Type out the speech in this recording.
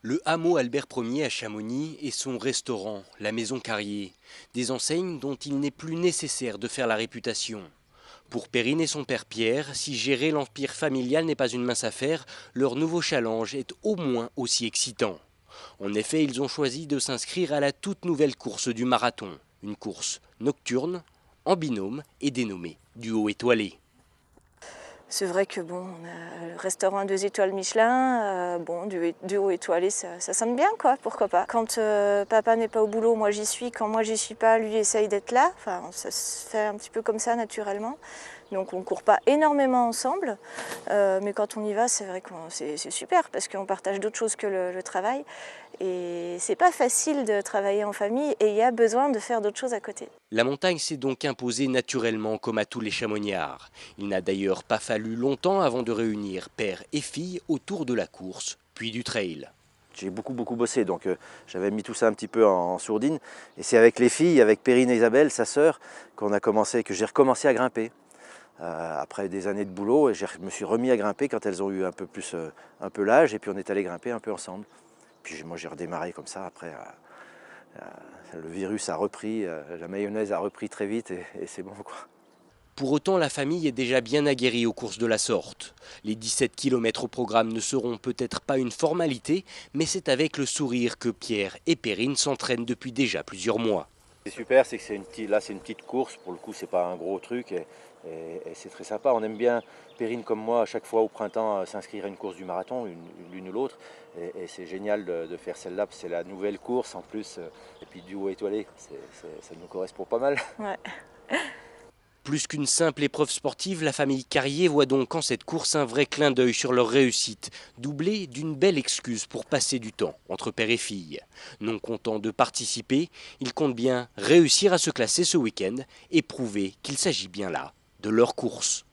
Le hameau Albert Ier à Chamonix et son restaurant, la Maison Carrier, des enseignes dont il n'est plus nécessaire de faire la réputation. Pour Perrine et son père Pierre, si gérer l'empire familial n'est pas une mince affaire, leur nouveau challenge est au moins aussi excitant. En effet, ils ont choisi de s'inscrire à la toute nouvelle course du marathon, une course nocturne, en binôme et dénommée Duo étoilé. C'est vrai que bon, on a le restaurant 2 étoiles Michelin, bon, duo étoilé, ça sonne bien quoi, pourquoi pas. Quand papa n'est pas au boulot, moi j'y suis, quand moi j'y suis pas, lui essaye d'être là, enfin ça se fait un petit peu comme ça naturellement. Donc on court pas énormément ensemble, mais quand on y va, c'est vrai que c'est super parce qu'on partage d'autres choses que le travail. Et c'est pas facile de travailler en famille et il y a besoin de faire d'autres choses à côté. La montagne s'est donc imposée naturellement comme à tous les chamonniards. Il n'a d'ailleurs pas fallu longtemps avant de réunir père et fille autour de la course, puis du trail. J'ai beaucoup bossé, donc j'avais mis tout ça un petit peu en sourdine. Et c'est avec les filles, avec Perrine et Isabelle, sa sœur, que j'ai recommencé à grimper. Après des années de boulot, et je me suis remis à grimper quand elles ont eu un peu l'âge, et puis on est allé grimper un peu ensemble. Puis moi j'ai redémarré comme ça, après le virus a repris, la mayonnaise a repris très vite, et c'est bon quoi. Pour autant, la famille est déjà bien aguerrie aux courses de la sorte. Les 17 km au programme ne seront peut-être pas une formalité, mais c'est avec le sourire que Pierre et Perrine s'entraînent depuis déjà plusieurs mois. C'est super, c'est que c'est une petite course, pour le coup c'est pas un gros truc, et c'est très sympa. On aime bien, Perrine comme moi, à chaque fois au printemps, s'inscrire à une course du marathon, l'une ou l'autre, et c'est génial de faire celle-là, c'est la nouvelle course en plus, et puis duo étoilé, ça nous correspond pas mal. Ouais. Plus qu'une simple épreuve sportive, la famille Carrier voit donc en cette course un vrai clin d'œil sur leur réussite, doublé d'une belle excuse pour passer du temps entre père et fille. Non content de participer, ils comptent bien réussir à se classer ce week-end et prouver qu'il s'agit bien là de leur course.